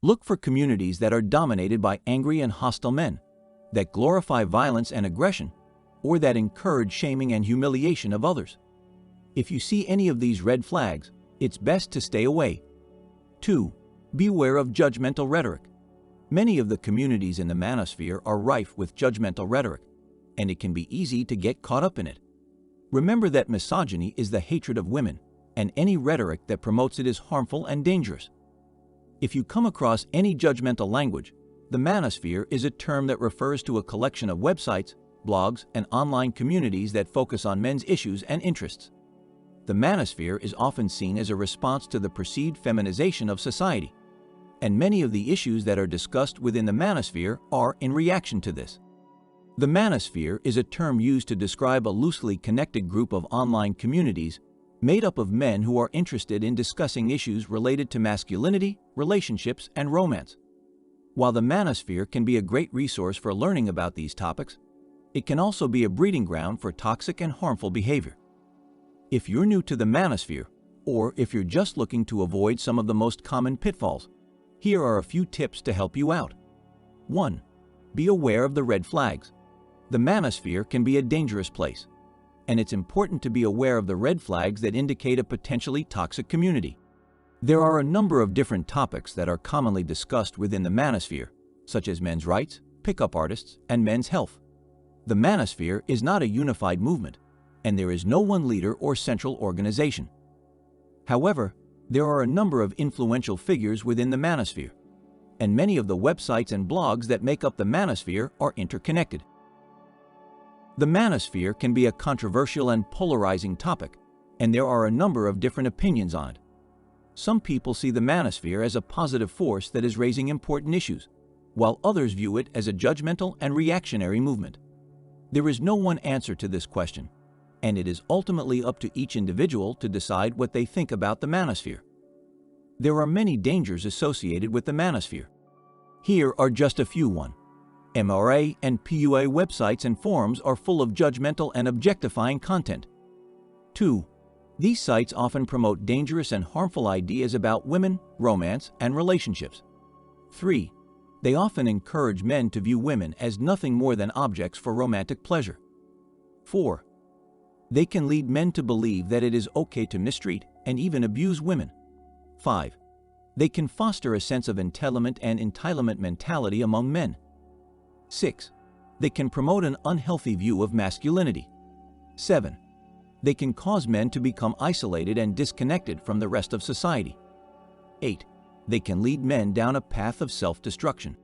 Look for communities that are dominated by angry and hostile men, that glorify violence and aggression, or that encourage shaming and humiliation of others. If you see any of these red flags, it's best to stay away. 2. Beware of judgmental rhetoric. Many of the communities in the manosphere are rife with judgmental rhetoric, and it can be easy to get caught up in it. Remember that misogyny is the hatred of women, and any rhetoric that promotes it is harmful and dangerous. If you come across any judgmental language, the manosphere is a term that refers to a collection of websites, blogs, and online communities that focus on men's issues and interests. The manosphere is often seen as a response to the perceived feminization of society, and many of the issues that are discussed within the manosphere are in reaction to this. The manosphere is a term used to describe a loosely connected group of online communities made up of men who are interested in discussing issues related to masculinity, relationships, and romance. While the manosphere can be a great resource for learning about these topics, it can also be a breeding ground for toxic and harmful behavior. If you're new to the manosphere, or if you're just looking to avoid some of the most common pitfalls, here are a few tips to help you out. 1. Be aware of the red flags. The manosphere can be a dangerous place, and it's important to be aware of the red flags that indicate a potentially toxic community. There are a number of different topics that are commonly discussed within the manosphere, such as men's rights, pickup artists, and men's health. The manosphere is not a unified movement, and there is no one leader or central organization. However, there are a number of influential figures within the manosphere, and many of the websites and blogs that make up the manosphere are interconnected. The manosphere can be a controversial and polarizing topic, and there are a number of different opinions on it. Some people see the manosphere as a positive force that is raising important issues, while others view it as a judgmental and reactionary movement. There is no one answer to this question, and it is ultimately up to each individual to decide what they think about the manosphere. There are many dangers associated with the manosphere. Here are just a few. 1. MRA and PUA websites and forums are full of judgmental and objectifying content. 2. These sites often promote dangerous and harmful ideas about women, romance, and relationships. 3. They often encourage men to view women as nothing more than objects for romantic pleasure. 4. They can lead men to believe that it is okay to mistreat and even abuse women. 5. They can foster a sense of entitlement and entitlement mentality among men. 6. They can promote an unhealthy view of masculinity. 7. They can cause men to become isolated and disconnected from the rest of society. 8. They can lead men down a path of self-destruction.